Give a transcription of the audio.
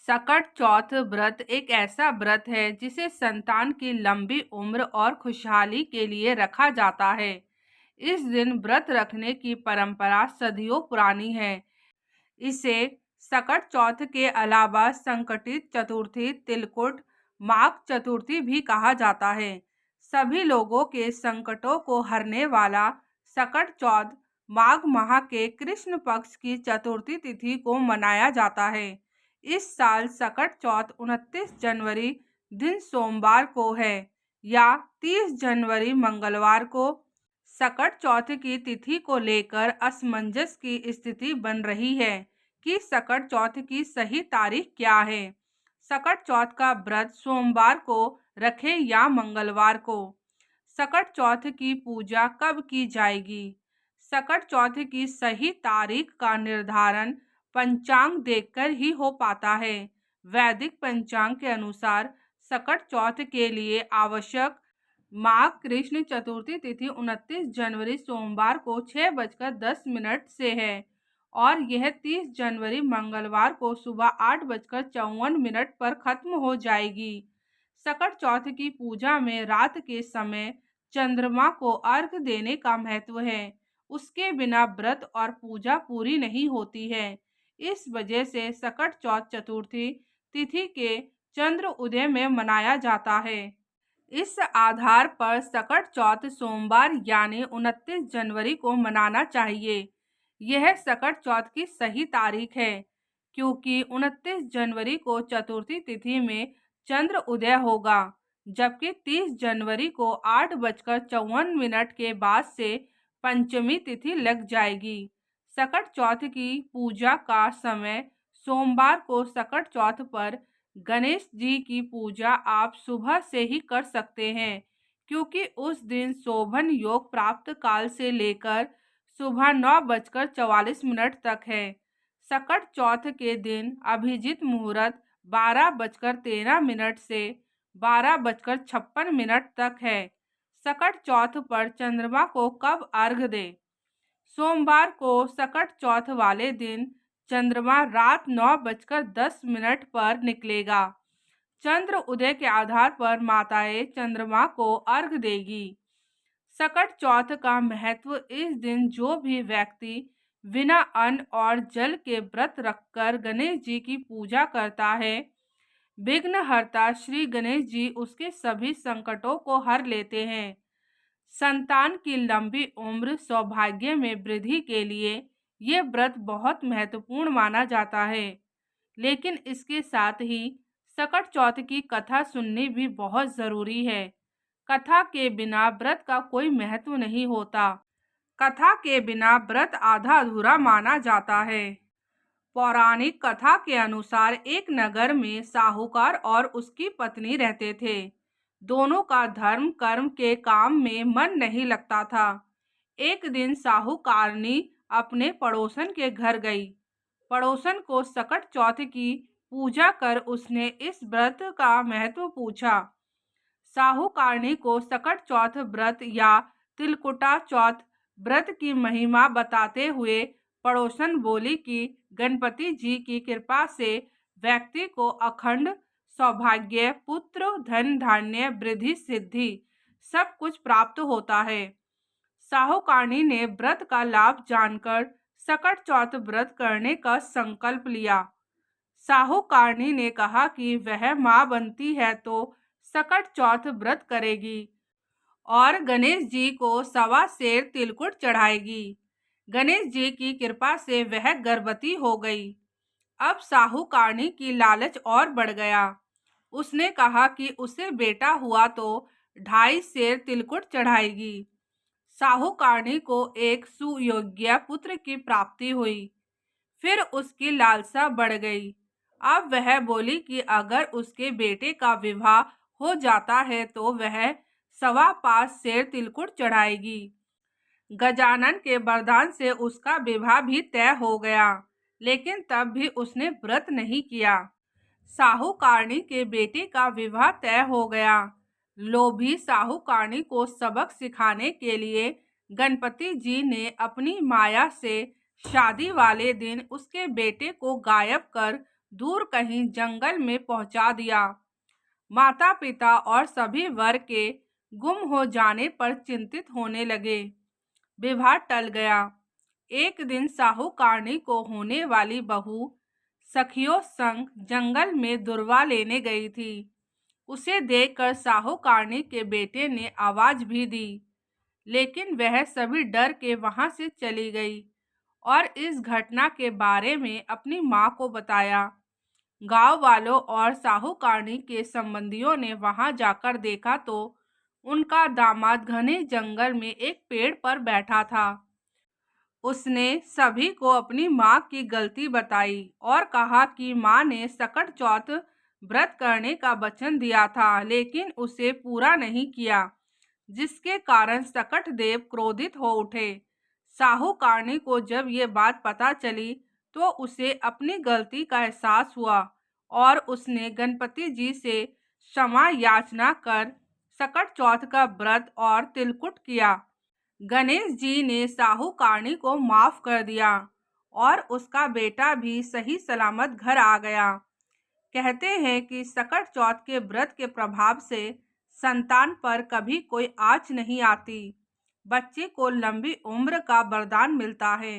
सकट चौथ व्रत एक ऐसा व्रत है जिसे संतान की लंबी उम्र और खुशहाली के लिए रखा जाता है। इस दिन व्रत रखने की परंपरा सदियों पुरानी है। इसे सकट चौथ के अलावा संकटी चतुर्थी, तिलकुट, माघ चतुर्थी भी कहा जाता है। सभी लोगों के संकटों को हरने वाला सकट चौथ माघ माह के कृष्ण पक्ष की चतुर्थी तिथि को मनाया जाता है। इस साल सकट चौथ 29 जनवरी दिन सोमवार को है या 30 जनवरी मंगलवार को। सकट चौथ की तिथि को लेकर असमंजस की स्थिति बन रही है कि सकट चौथ की सही तारीख क्या है। सकट चौथ का व्रत सोमवार को रखें या मंगलवार को। सकट चौथ की पूजा कब की जाएगी? सकट चौथ की सही तारीख का निर्धारण पंचांग देखकर ही हो पाता है। वैदिक पंचांग के अनुसार सकट चौथ के लिए आवश्यक माघ कृष्ण चतुर्थी तिथि 29 जनवरी सोमवार को 6:10 से है और यह 30 जनवरी मंगलवार को सुबह 8:54 पर खत्म हो जाएगी। सकट चौथ की पूजा में रात के समय चंद्रमा को अर्घ देने का महत्व है। उसके बिना व्रत और पूजा पूरी नहीं होती है। इस वजह से सकट चौथ चतुर्थी तिथि के चंद्र उदय में मनाया जाता है। इस आधार पर सकट चौथ सोमवार यानी 29 जनवरी को मनाना चाहिए। यह सकट चौथ की सही तारीख है क्योंकि 29 जनवरी को चतुर्थी तिथि में चंद्र उदय होगा, जबकि 30 जनवरी को 8:54 के बाद से पंचमी तिथि लग जाएगी। सकट चौथ की पूजा का समय सोमवार को सकट चौथ पर गणेश जी की पूजा आप सुबह से ही कर सकते हैं क्योंकि उस दिन शोभन योग प्राप्त काल से लेकर सुबह 9:44 तक है। सकट चौथ के दिन अभिजीत मुहूर्त 12:13 से 12:56 तक है। सकट चौथ पर चंद्रमा को कब अर्घ दें? सोमवार को सकट चौथ वाले दिन चंद्रमा रात 9:10 पर निकलेगा। चंद्र उदय के आधार पर माताएं चंद्रमा को अर्घ देगी। सकट चौथ का महत्व: इस दिन जो भी व्यक्ति बिना अन्न और जल के व्रत रखकर गणेश जी की पूजा करता है, विघ्नहर्ता श्री गणेश जी उसके सभी संकटों को हर लेते हैं। संतान की लंबी उम्र, सौभाग्य में वृद्धि के लिए ये व्रत बहुत महत्वपूर्ण माना जाता है। लेकिन इसके साथ ही सकट चौथ की कथा सुननी भी बहुत ज़रूरी है। कथा के बिना व्रत का कोई महत्व नहीं होता। कथा के बिना व्रत आधा अधूरा माना जाता है। पौराणिक कथा के अनुसार एक नगर में साहूकार और उसकी पत्नी रहते थे। दोनों का धर्म कर्म के काम में मन नहीं लगता था। एक दिन साहूकारनी अपने पड़ोसन के घर गई। पड़ोसन को सकट चौथ की पूजा कर उसने इस व्रत का महत्व पूछा। साहूकारनी को सकट चौथ व्रत या तिलकुटा चौथ व्रत की महिमा बताते हुए पड़ोसन बोली कि गणपति जी की कृपा से व्यक्ति को अखंड सौभाग्य, पुत्र, धन धान्य, वृद्धि सिद्धि सब कुछ प्राप्त होता है। साहूकारनी ने व्रत का लाभ जानकर सकट चौथ व्रत करने का संकल्प लिया। साहूकारनी ने कहा कि वह मां बनती है तो सकट चौथ व्रत करेगी और गणेश जी को 1.25 सेर तिलकुट चढ़ाएगी। गणेश जी की कृपा से वह गर्भवती हो गई। अब साहूकारनी की लालच और बढ़ गया। उसने कहा कि उसे बेटा हुआ तो 2.5 सेर तिलकुट चढ़ाएगी। साहूकारनी को एक सुयोग्य पुत्र की प्राप्ति हुई। फिर उसकी लालसा बढ़ गई। अब वह बोली कि अगर उसके बेटे का विवाह हो जाता है तो वह 5.25 सेर तिलकुट चढ़ाएगी। गजानन के वरदान से उसका विवाह भी तय हो गया, लेकिन तब भी उसने व्रत नहीं किया। साहूकारनी के बेटे का विवाह तय हो गया। लोभी साहूकारनी को सबक सिखाने के लिए गणपति जी ने अपनी माया से शादी वाले दिन उसके बेटे को गायब कर दूर कहीं जंगल में पहुंचा दिया। माता पिता और सभी वर के गुम हो जाने पर चिंतित होने लगे। विवाह टल गया। एक दिन साहूकारनी को होने वाली बहू सखियों संग जंगल में दुर्वा लेने गई थी। उसे देखकर साहूकारनी के बेटे ने आवाज भी दी, लेकिन वह सभी डर के वहां से चली गई और इस घटना के बारे में अपनी माँ को बताया। गांव वालों और साहूकारनी के संबंधियों ने वहां जाकर देखा तो उनका दामाद घने जंगल में एक पेड़ पर बैठा था। उसने सभी को अपनी माँ की गलती बताई और कहा कि माँ ने सकट चौथ व्रत करने का वचन दिया था, लेकिन उसे पूरा नहीं किया, जिसके कारण सकट देव क्रोधित हो उठे। साहूकारनी को जब ये बात पता चली तो उसे अपनी गलती का एहसास हुआ और उसने गणपति जी से क्षमा याचना कर सकट चौथ का व्रत और तिलकुट किया। गणेश जी ने साहूकारनी को माफ कर दिया और उसका बेटा भी सही सलामत घर आ गया। कहते हैं कि सकट चौथ के व्रत के प्रभाव से संतान पर कभी कोई आँच नहीं आती। बच्चे को लंबी उम्र का वरदान मिलता है।